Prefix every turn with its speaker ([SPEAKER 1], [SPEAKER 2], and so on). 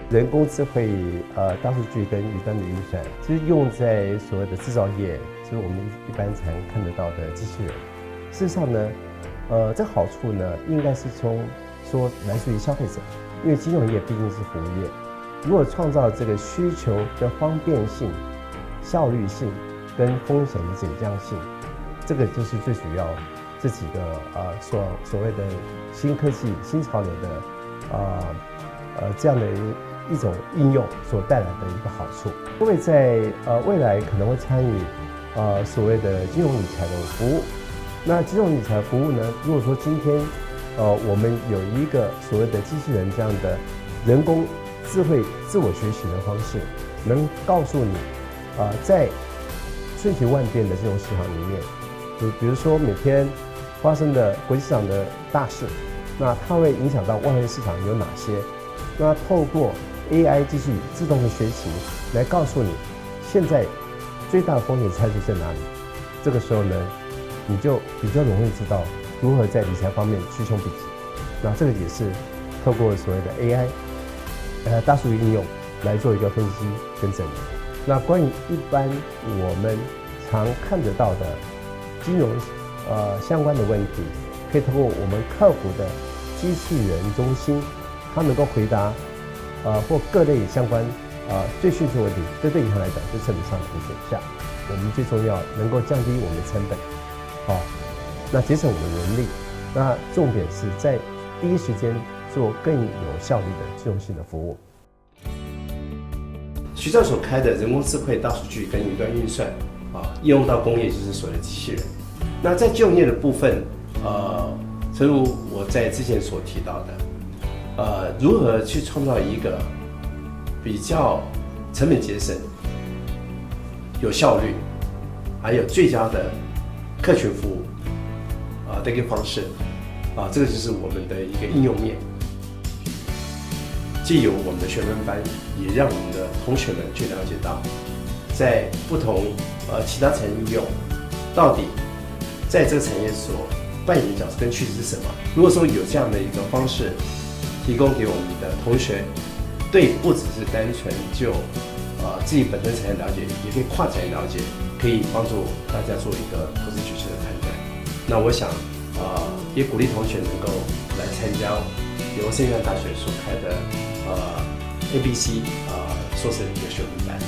[SPEAKER 1] 人工智慧、大数据跟云端的运算，其实用在所谓的制造业，就是我们一般常看得到的机器人。事实上呢，这好处呢，应该是说来自于消费者，因为金融业毕竟是服务业。如果创造这个需求的方便性、效率性跟风险的减降性，这个就是最主要这几个所谓的新科技、新潮流的这样的一种应用所带来的一个好处。各位在未来可能会参与所谓的金融理财的服务。那金融理财服务呢，如果说今天我们有一个所谓的机器人这样的人工智慧自我学习的方式，能告诉你在瞬息万变的这种市场里面，比如说每天发生的国际市场的大事，那它会影响到外汇市场有哪些？那透过 AI 机器自动的学习来告诉你现在最大的风险猜测在哪里。这个时候呢，你就比较容易知道如何在理财方面趋凶避吉。那这个也是透过所谓的 AI 大数据应用来做一个分析跟整理。那关于一般我们常看得到的金融相关的问题，可以通过我们客服的机器人中心，它能够回答或各类相关最迅速的问题。这对银行来讲是成本上的一个选项。我们最重要能够降低我们的成本，那节省我们的人力。那重点是在第一时间做更有效率的智能性的服务。徐教授开的人工智慧、大数据跟云端运算应用到工业就是所谓的机器人。那在就业的部分，诚如我在之前所提到的，如何去创造一个比较成本节省、有效率，还有最佳的客群服务的一个方式这个就是我们的一个应用面。既有我们的学分班，也让我们的同学们去了解到，在不同其他产业应用，到底在这个产业所扮演的角色跟趋势是什么。如果说有这样的一个方式提供给我们的同学，对不只是单纯就自己本身产业了解，也可以跨产业了解，可以帮助大家做一个投资决策的判断。那我想也鼓励同学能够来参加由圣约翰大学所开的ABC 硕士的一个学分班。